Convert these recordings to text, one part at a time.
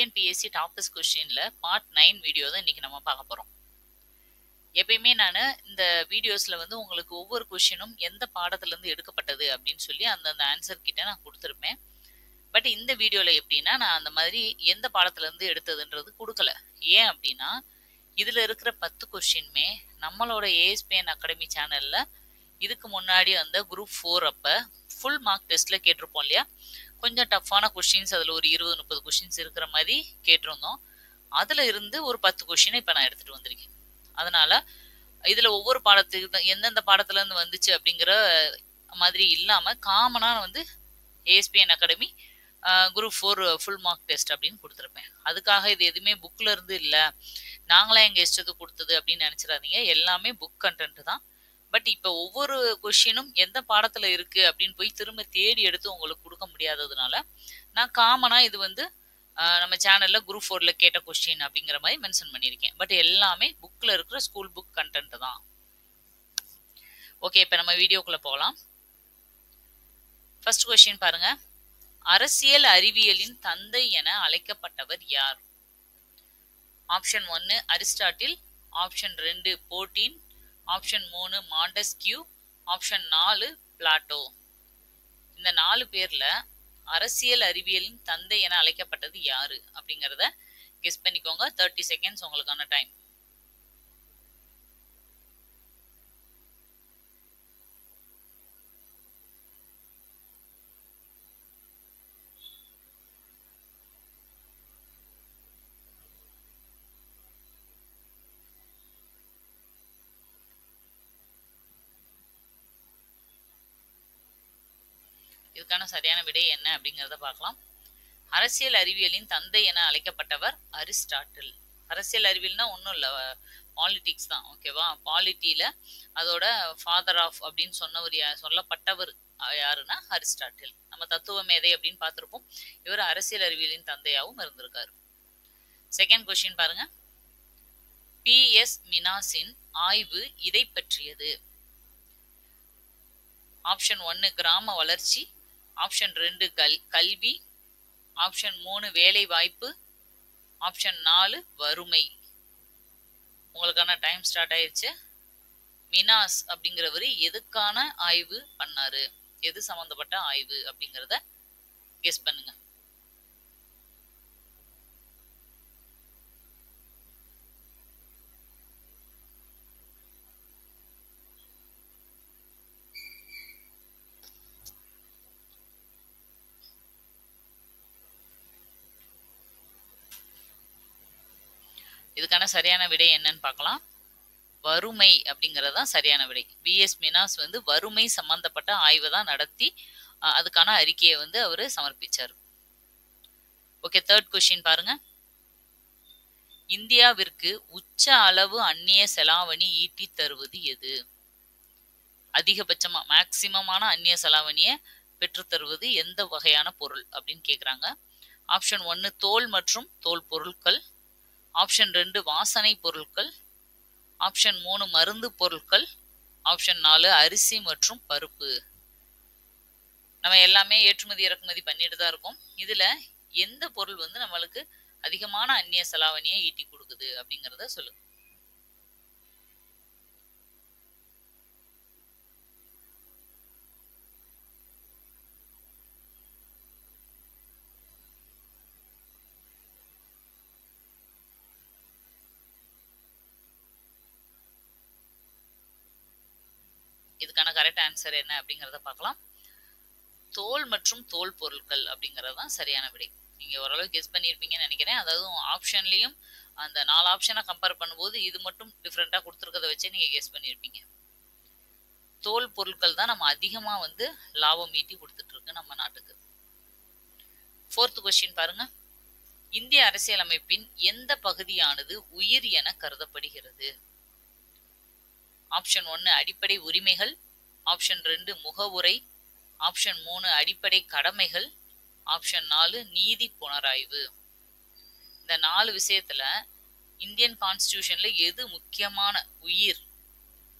TNPSC toppers கொஸ்டின்ல part 9 video தான் இன்னைக்கு நம்ம பார்க்க போறோம். எப்பயுமே நான் இந்த வீடியோஸ்ல வந்து உங்களுக்கு ஒவ்வொரு கொஸ்டினும் எந்த பாடத்துல இருந்து எடுக்கப்பட்டது அப்படின்னு சொல்லி அந்த ஆன்சர் கிட்ட நான் கொடுத்துருப்பேன். பட் இந்த வீடியோல எப்படின்னா நான் அந்த மாதிரி எந்த பாடத்துல இருந்து எடுத்ததுன்றது கொடுக்கல. ஏன் அப்படின்னா இதுல இருக்கிற 10 கொஸ்டினுமே நம்மளோட ஏஎஸ்பிஎன் அகாடமி சேனல்ல இதுக்கு முன்னாடி அந்த குரூப் 4 அப்ப ஃபுல் மார்க் டெஸ்ட்ல கேட்டிருப்போம் இல்லையா, கொஞ்சம் டஃப்பான கொஸ்டின்ஸ், அதுல ஒரு 20-30 கொஸ்டின்ஸ் இருக்கிற மாதிரி கேட்டிருந்தோம். அதுல இருந்து ஒரு 10 கொஸ்டினை இப்ப நான் எடுத்துட்டு வந்திருக்கேன். அதனால இதுல ஒவ்வொரு பாடத்துக்கு எந்தெந்த பாடத்துல இருந்து வந்துச்சு அப்படிங்கிற மாதிரி இல்லாம காமனா வந்து ASPN academy group 4 full mark test அப்படின்னு கொடுத்துருப்பேன். அதுக்காக இது எதுவுமே புக்ல இருந்து இல்ல, நாங்களா எங்க இஷ்டத்துக்கு கொடுத்தது அப்படின்னு நினைச்சிடாதீங்க. எல்லாமே புக் கண்டென்ட் தான். பட் இப்ப ஒவ்வொரு கொஸ்டினும் எந்த பாடத்துல இருக்கு அப்படின்னு போய் திரும்ப தேடி எடுத்து உங்களுக்கு கொடுக்க முடியாததுனால நான் காமனா இது வந்து நம்ம சேனல்ல குரூப் 4ல கேட்ட கொஸ்டின் அப்படிங்கிற மாதிரி மென்ஷன் பண்ணியிருக்கேன். பட் எல்லாமே புக்ல இருக்கிற ஸ்கூல் புக் கண்டென்ட் தான். ஓகே, இப்ப நம்ம வீடியோக்குள்ள போகலாம். ஃபர்ஸ்ட் கொஸ்டின் பாருங்க. அரசியல் அறிவியலின் தந்தை என அழைக்கப்பட்டவர் யார்? ஆப்ஷன் 1 அரிஸ்டாட்டில், ஆப்ஷன் 2 போர்டின், ஆப்ஷன் 3 மாண்டஸ்கியூ, ஆப்ஷன் 4 பிளாட்டோ. இந்த 4 பேர்ல அரசியல் அறிவியலின் தந்தை என அழைக்கப்பட்டது யாரு அப்படிங்கறத கெஸ் பண்ணிக்கோங்க. 30 செகண்ட்ஸ் உங்களுக்கான டைம். இதுக்கான சரியான விடை என்ன அப்படிங்கறத பார்க்கலாம். அரசியல் அறிவியலின் தந்தை என அழைக்கப்பட்டவர் அரிஸ்டாட்டில். அரசியல் அறிவியல்னா ஒன்றும் இல்லை, பாலிடிக்ஸ் தான். ஓகேவா? பாலிட்டியில அதோட ஃபாதர் ஆஃப் அப்படின்னு சொல்லப்பட்டவர் யாருன்னா அரிஸ்டாட்டில். நம்ம தத்துவ மேதை அப்படின்னு பார்த்திருப்போம். இவர் அரசியல் அறிவியலின் தந்தையாகவும் இருந்திருக்காரு. செகண்ட் கொஸ்டின் பாருங்க. பி.எஸ். மினாஸின் ஆய்வு இதை பற்றியது. ஆப்ஷன் 1 கிராம வளர்ச்சி, ஆப்ஷன் 2 கல்வி, ஆப்ஷன் 3 வேலை வாய்ப்பு, ஆப்ஷன் 4 வறுமை. உங்களுக்கான டைம் ஸ்டார்ட் ஆயிருச்சு. மினாஸ் அப்படிங்கிறவரு எதுக்கான ஆய்வு பண்ணாரு, எது சம்பந்தப்பட்ட ஆய்வு அப்படிங்கறத கெஸ் பண்ணுங்க. இதுக்கான சரியான விடை என்னன்னு பார்க்கலாம். வறுமை அப்படிங்கறது தான் சரியான விடை. பி.எஸ். மினாஸ் வந்து வறுமை சம்பந்தப்பட்ட ஆய்வை தான் நடத்தி அதுக்கான அறிக்கையை வந்து அவரு சமர்ப்பிச்சார். ஓகே, தேர்ட் கொஸ்டின் பாருங்க. இந்தியாவிற்கு உச்ச அளவு அந்நிய செலாவணி ஈட்டி தருவது எது? அதிகபட்சமா மேக்சிமமான அந்நிய செலாவணியை பெற்று தருவது எந்த வகையான பொருள் அப்படின்னு கேக்குறாங்க. ஆப்ஷன் 1 தோல் மற்றும் தோல் பொருட்கள், ஆப்ஷன் 2 வாசனை பொருட்கள், ஆப்ஷன் 3 மருந்து பொருட்கள், ஆப்ஷன் 4 அரிசி மற்றும் பருப்பு. நம்ம எல்லாமே ஏற்றுமதி இறக்குமதி பண்ணிட்டு தான் இருக்கோம். இதுல எந்த பொருள் வந்து நம்மளுக்கு அதிகமான அந்நிய செலாவணியை ஈட்டி கொடுக்குது அப்படிங்கறத சொல்லுங்க. இதுக்கான கரெக்ட் ஆன்சர் என்ன அப்படிங்கறத பார்க்கலாம். தோல் மற்றும் தோல் பொருட்கள் அப்படிங்கறது தான் சரியான விடை. நீங்க ஓரளவு கெஸ் பண்ணியிருப்பீங்கன்னு நினைக்கிறேன். அதாவது ஆப்ஷன்லயும் அந்த 4 ஆப்ஷனை கம்பேர் பண்ணும்போது இது மட்டும் டிஃப்ரெண்டா கொடுத்துருக்கத வச்சே நீங்க கெஸ் பண்ணியிருப்பீங்க. தோல் பொருட்கள் தான் நம்ம அதிகமா வந்து லாபம் ஈட்டி கொடுத்துட்டு இருக்கு நம்ம நாட்டுக்கு. ஃபோர்த் கொஸ்டின் பாருங்க. இந்திய அரசியலமைப்பின் எந்த பகுதியானது உயிர் என கருதப்படுகிறது? ஆப்ஷன் 1 அடிப்படை உரிமைகள், ஆப்ஷன் 2 முகவுரை, ஆப்ஷன் 3 அடிப்படை கடமைகள், ஆப்ஷன் 4 நீதி புனராய்வு. இந்த 4 விஷயத்துல இந்தியன் கான்ஸ்டிடியூஷன்ல எது முக்கியமான உயிர்,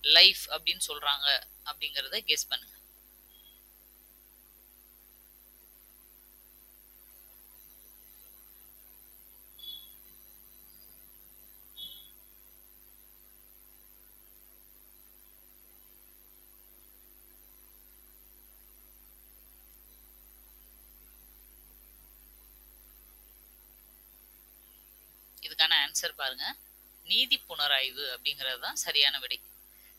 லைஃப் அப்படின்னு சொல்றாங்க அப்படிங்கறத கெஸ் பண்ணுங்க. இதுக்கான ஆன்சர் பாருங்க, நீதி புனராய்வு அப்படிங்கிறது தான் சரியான விடை.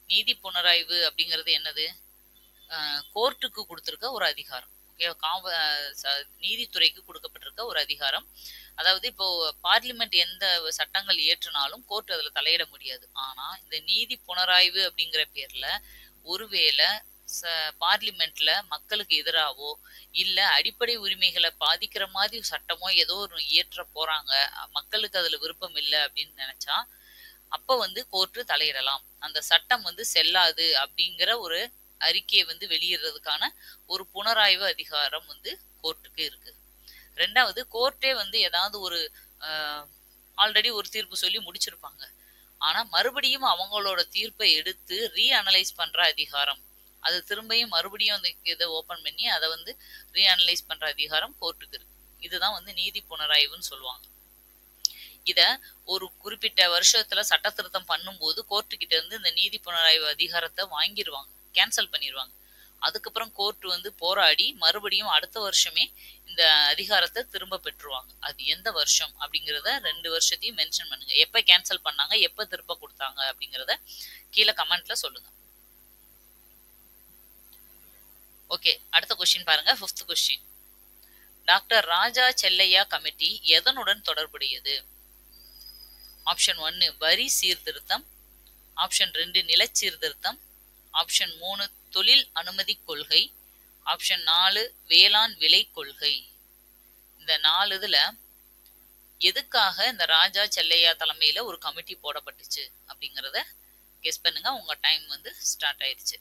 நீதி புனராய்வு அப்படிங்கிறது என்னது? கோர்ட்டுக்கு கொடுத்திருக்க ஒரு அதிகாரம். நீதித்துறைக்கு கொடுக்கப்பட்டிருக்க ஒரு அதிகாரம். அதாவது இப்போ பார்லிமெண்ட் எந்த சட்டங்கள் இயற்றினாலும் கோர்ட் அதுல தலையிட முடியாது. ஆனா இந்த நீதி புனராய்வு அப்படிங்கிற பேர்ல ஒருவேளை பார்லிமெண்ட்ல மக்களுக்கு எதிராவோ இல்ல அடிப்படை உரிமைகளை பாதிக்கிற மாதிரி சட்டமோ ஏதோ ஒரு இயற்ற போறாங்க, மக்களுக்கு அதுல விருப்பம் இல்லை அப்படின்னு நினைச்சா அப்ப கோர்ட்டு தலையிடலாம். அந்த சட்டம் செல்லாது அப்படிங்கிற ஒரு அறிக்கையை வெளியிடுறதுக்கான ஒரு புனராய்வு அதிகாரம் கோர்ட்டுக்கு இருக்கு. ரெண்டாவது, கோர்ட்டே ஏதாவது ஒரு ஆல்ரெடி ஒரு தீர்ப்பு சொல்லி முடிச்சிருப்பாங்க. ஆனா மறுபடியும் அவங்களோட தீர்ப்பை எடுத்து ரீஅனலைஸ் பண்ற அதிகாரம், அது திரும்பியும் மறுபடியும் அந்த இதை ஓபன் பண்ணி அதை ரீஅனலைஸ் பண்ற அதிகாரம் கோர்ட்டுக்கு இருக்கு. இதுதான் நீதி புனராய்வுன்னு சொல்லுவாங்க. இத ஒரு குறிப்பிட்ட வருஷத்துல சட்ட திருத்தம் பண்ணும்போது கோர்ட்டு கிட்ட இருந்து இந்த நீதி புனராய்வு அதிகாரத்தை வாங்கிடுவாங்க, கேன்சல் பண்ணிடுவாங்க. அதுக்கப்புறம் கோர்ட் போராடி மறுபடியும் அடுத்த வருஷமே இந்த அதிகாரத்தை திரும்ப பெற்றுருவாங்க. அது எந்த வருஷம் அப்படிங்கிறத 2 வருஷத்தையும் மென்ஷன் பண்ணுங்க. எப்ப கேன்சல் பண்ணாங்க, எப்ப திரும்ப கொடுத்தாங்க அப்படிங்கிறத கீழே கமெண்ட்ல சொல்லுங்க. ஓகே, அடுத்த கொஸ்டின் பாருங்க. 5th question. டாக்டர் ராஜா செல்லையா கமிட்டி எதனுடன் தொடர்புடையது? ஆப்ஷன் 1 வரி சீர்திருத்தம், ஆப்ஷன் 2 நிலச்சீர்திருத்தம், ஆப்ஷன் 3 தொழில் அனுமதி கொள்கை, ஆப்ஷன் 4 வேளாண் விலை கொள்கை. இந்த 4 இதுல எதுக்காக இந்த ராஜா செல்லையா தலைமையில ஒரு கமிட்டி போடப்பட்டுச்சு அப்படிங்கறத கெஸ் பண்ணுங்க. உங்க டைம் ஸ்டார்ட் ஆயிடுச்சு.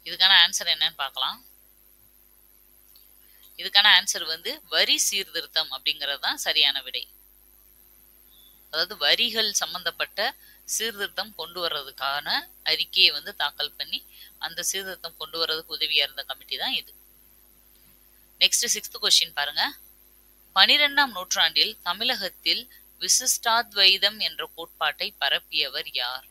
இதுக்கான ஆன்சர் என்னன்னு பார்க்கலாம். இதுக்கான ஆன்சர் வரி சீர்திருத்தம் அப்படிங்கிறது தான் சரியான விடை. அதாவது வரிகள் சம்பந்தப்பட்ட சீர்திருத்தம் கொண்டு வர்றதுக்கான அறிக்கையை தாக்கல் பண்ணி அந்த சீர்திருத்தம் கொண்டு வர்றதுக்கு உதவியா இருந்த கமிட்டி தான் இது. நெக்ஸ்ட் 6th கொஸ்டின் பாருங்க. 12ஆம் நூற்றாண்டில் தமிழகத்தில் விசிஷ்டாத்வைதம் என்ற கோட்பாட்டை பரப்பியவர் யார்?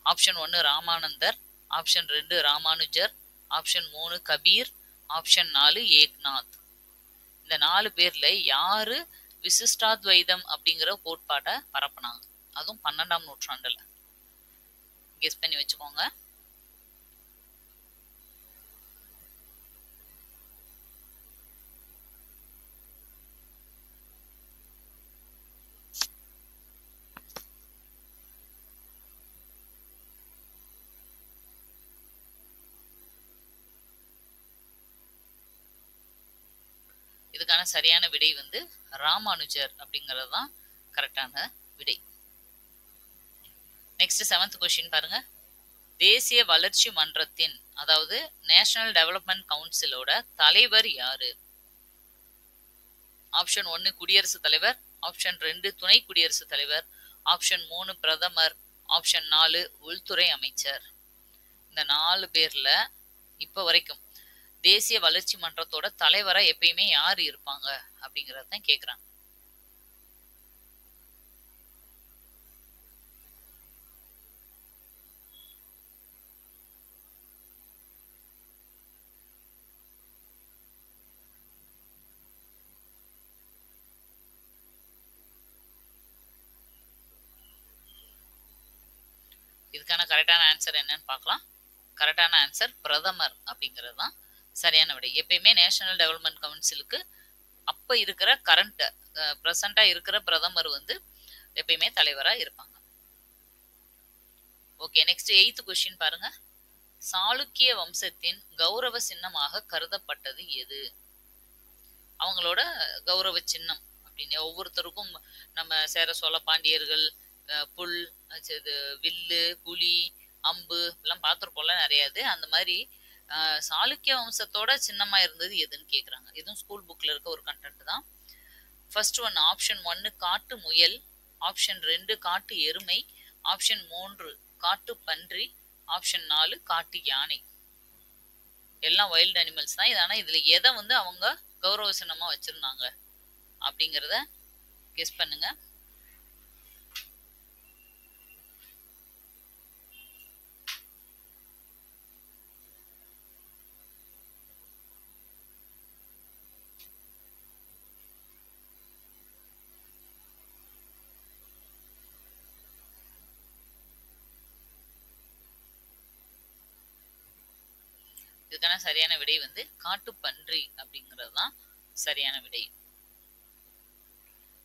Option 1 Ramanandar, option 2 Ramanujar, option 3 Kabir, option 4 Eknath. இந்த 4 பேர்ல யாரு விசிஷ்டாத்வைதம் அப்படிங்கிற கோட்பாட்டை பரப்புனாங்க? அதுவும் 12ஆம் நூற்றாண்டுல. கெஸ் பண்ணி வச்சுக்கோங்க. இதுக்கான சரியான விடை ராமானுஜர் அப்படிங்கிறது தான் கரெக்டான விடை. நெக்ஸ்ட் 7th கொஸ்டின் பாருங்க. தேசிய வளர்ச்சி மன்றத்தின், அதாவது நேஷனல் டெவலப்மெண்ட் கவுன்சிலோட தலைவர் யாரு? ஆப்ஷன் 1 குடியரசுத் தலைவர், ஆப்ஷன் 2 துணை குடியரசுத் தலைவர், ஆப்ஷன் 3 பிரதமர், ஆப்ஷன் 4 உள்துறை அமைச்சர். இந்த 4 பேர்ல இப்ப வரைக்கும் தேசிய வளர்ச்சி மன்றத்தோட தலைவரா எப்பயுமே யாரு இருப்பாங்க அப்படிங்கறத கேக்குறாங்க. இதுக்கான கரெக்டான ஆன்சர் என்னன்னு பார்க்கலாம். கரெக்டான ஆன்சர் பிரதமர் அப்படிங்கிறது தான் சரியான விடை. எப்பயுமே நேஷனல் டெவலப்மெண்ட் கவுன்சிலுக்கு அப்ப இருக்கிற கரண்ட் பிரசண்டா இருக்கிற பிரதமர் எப்பயுமே தலைவரா இருப்பாங்க. ஓகே, நெக்ஸ்ட் 8th கொஸ்டின் பாருங்க. சாளுக்கிய வம்சத்தின் கௌரவ சின்னமாக கருதப்பட்டது எது? அவங்களோட கௌரவ சின்னம் அப்படின்னு ஒவ்வொருத்தருக்கும் நம்ம சேர சோழ பாண்டியர்கள் புல், வில்லு, புலி, அம்பு எல்லாம் பார்த்துருப்போம்ல நிறையாது. அந்த மாதிரி சாளுக்கிய வம்சத்தோட சின்னமா இருந்தது எதுன்னு கேக்குறாங்க. இதுவும் ஸ்கூல் புக்ல இருக்க ஒரு கண்டென்ட் தான். ஃபர்ஸ்ட் ஒன் ஆப்ஷன் 1 காட்டு முயல், ஆப்ஷன் 2 காட்டு எருமை, ஆப்ஷன் 3 காட்டு பன்றி, ஆப்ஷன் 4 காட்டு யானை. எல்லாம் வைல்ட் அனிமல்ஸ் தான் இது. ஆனால் இதில் எதை வந்து அவங்க கௌரவ சின்னமாக வச்சுருந்தாங்க அப்படிங்கிறத கெஸ் பண்ணுங்க. இதுக்கான சரியான விடை வந்து காட்டுப்பன்றி அப்படிங்கிறது தான் சரியான விடை.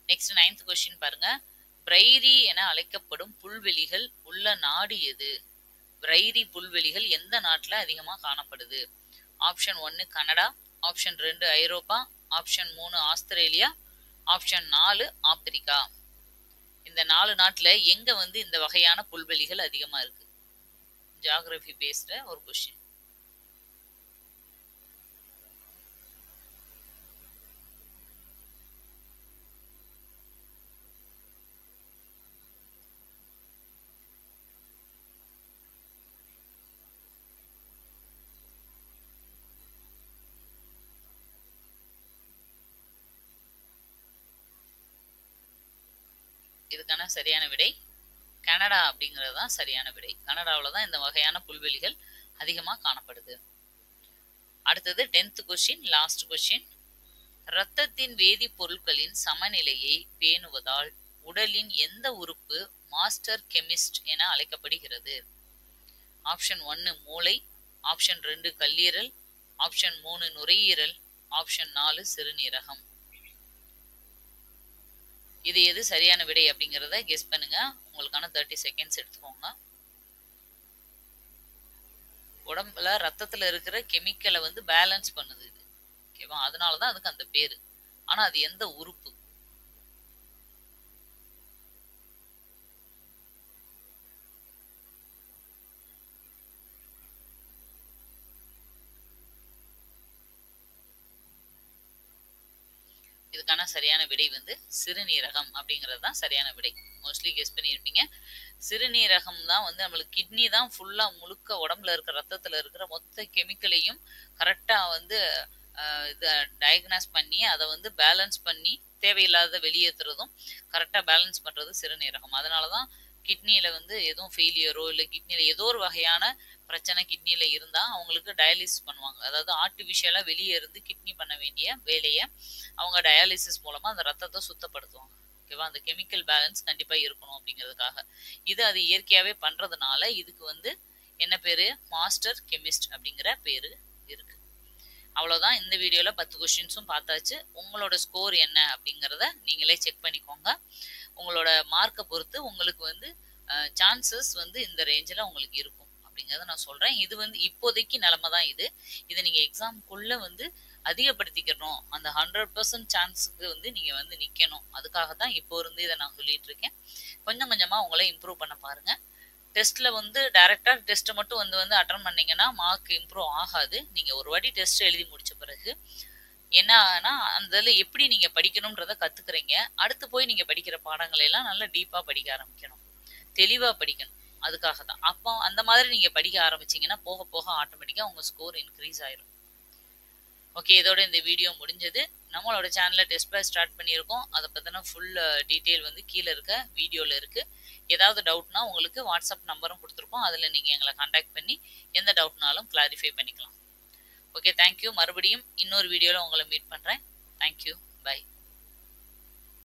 நெக்ஸ்ட் 9th கொஸ்டின் பாருங்க. பிரைரி என அழைக்கப்படும் புல்வெளிகள் உள்ள நாடு எது? பிரைரி புல்வெளிகள் எந்த நாட்டில் அதிகமாக காணப்படுது? ஆப்ஷன் 1 கனடா, ஆப்ஷன் 2 ஐரோப்பா, ஆப்ஷன் 3 ஆஸ்திரேலியா, ஆப்ஷன் 4 ஆப்பிரிக்கா. இந்த 4 நாட்டில் எங்க வந்து இந்த வகையான புல்வெளிகள் அதிகமா இருக்கு? ஜியோகிராஃபி பேஸ்ட ஒரு கொஸ்டின். இதுக்கான சரியான விடை கனடா அப்படிங்கிறது தான் சரியான விடை. கனடாவில் தான் இந்த வகையான புல்வெளிகள் அதிகமாக காணப்படுது. அடுத்தது 10th கொஸ்டின், லாஸ்ட் கொஸ்டின். இரத்தத்தின் வேதிப்பொருட்களின் சமநிலையை பேணுவதால் உடலின் எந்த உறுப்பு மாஸ்டர் கெமிஸ்ட் என அழைக்கப்படுகிறது? ஆப்ஷன் 1 மூளை, ஆப்ஷன் 2 கல்லீரல், ஆப்ஷன் 3 நுரையீரல், ஆப்ஷன் 4 சிறுநீரகம். இது எது சரியான விடை அப்படிங்கிறத கெஸ் பண்ணுங்க. உங்களுக்கான 30 செகண்ட்ஸ் எடுத்துக்கோங்க. உடம்புல ரத்தத்துல இருக்கிற கெமிக்கலை வந்து பேலன்ஸ் பண்ணுது இது. ஓகேவா? அதனாலதான் அதுக்கு அந்த பேரு. ஆனா அது எந்த உறுப்பு? இதுக்கான சரியான விடை வந்து சிறுநீரகம் அப்படிங்கிறது தான் சரியான விடை. மோஸ்ட்லி கெஸ் பண்ணியிருப்பீங்க. சிறுநீரகம் தான் வந்து நம்மளுக்கு கிட்னி தான் ஃபுல்லா முழுக்க உடம்புல இருக்கிற ரத்தத்துல இருக்கிற மொத்த கெமிக்கலையும் கரெக்டா வந்து இதை டயக்னாஸ் பண்ணி அதை வந்து பேலன்ஸ் பண்ணி தேவையில்லாத வெளியேற்றுறதும் கரெக்டா பேலன்ஸ் பண்றது சிறுநீரகம். அதனாலதான் கிட்னியில வந்து எதுவும் ஃபெயிலியரோ இல்லை கிட்னியில ஏதோ ஒரு வகையான பிரச்சனை கிட்னியில இருந்தா அவங்களுக்கு டயாலிசிஸ் பண்ணுவாங்க. அதாவது ஆர்டிபிஷியலா வெளியே இருந்து கிட்னி பண்ண வேண்டிய வேலையை அவங்க டயாலிசிஸ் மூலமா அந்த ரத்தத்தை சுத்தப்படுத்துவாங்க. ஓகேவா? அந்த கெமிக்கல் பேலன்ஸ் கண்டிப்பா இருக்கணும் அப்படிங்கிறதுக்காக. இது அது இயற்கையாவே பண்றதுனால இதுக்கு வந்து என்ன பேரு? மாஸ்டர் கெமிஸ்ட் அப்படிங்கிற பேரு இருக்கு. அவ்வளவுதான். இந்த வீடியோல 10 கொஸ்டின்ஸும் பார்த்தாச்சு. உங்களோட ஸ்கோர் என்ன அப்படிங்கிறத நீங்களே செக் பண்ணிக்கோங்க. உங்களோட மார்க்கை பொறுத்து உங்களுக்கு வந்து சான்சஸ் வந்து இந்த ரேஞ்சில் உங்களுக்கு இருக்கும் அப்படிங்கிறத நான் சொல்றேன். இது வந்து இப்போதைக்கு நிலைமை தான் இது. இதை நீங்க எக்ஸாம்குள்ள வந்து அதிகப்படுத்திக்கணும். அந்த 100% சான்ஸுக்கு வந்து நீங்க வந்து நிக்கணும். அதுக்காக தான் இப்போ இருந்து இதை நான் சொல்லிட்டு இருக்கேன். கொஞ்சம் கொஞ்சமா உங்களை இம்ப்ரூவ் பண்ண பாருங்க. டெஸ்ட்ல வந்து டைரக்டா டெஸ்ட் மட்டும் வந்து அட்டன் பண்ணீங்கன்னா மார்க் இம்ப்ரூவ் ஆகாது. நீங்க ஒரு வாட்டி டெஸ்ட் எழுதி முடிச்ச பிறகு என்னன்னா அந்த எப்படி நீங்க படிக்கணும்ன்றத கத்துக்கிறீங்க. அடுத்து போய் நீங்க படிக்கிற பாடங்களை எல்லாம் நல்லா டீப்பா படிக்க ஆரம்பிக்கணும், தெளிவா படிக்கணும். அதுக்காக தான். அப்போ அந்த மாதிரி நீங்க படிக்க ஆரம்பிச்சீங்கன்னா போக போக ஆட்டோமேட்டிக்கா உங்க ஸ்கோர் இன்க்ரீஸ் ஆயிரும். ஓகே, இதோட இந்த வீடியோ முடிஞ்சது. நம்மளோட சேனல்ல டெஸ்ட் பேட்ச் ஸ்டார்ட் பண்ணியிருக்கோம். அதை பத்தின ஃபுல் டீட்டெயில் வந்து கீழே இருக்க வீடியோல இருக்கு. ஏதாவது டவுட்னா உங்களுக்கு வாட்ஸ்அப் நம்பரும் கொடுத்துருக்கோம். அதுல நீங்க எங்களை கான்டாக்ட் பண்ணி எந்த டவுட்னாலும் கிளாரிஃபை பண்ணிக்கலாம். Okay, thank you. மறுபடியும் இன்னொரு வீடியோல உங்களை மீட் பண்றேன். Thank you, by.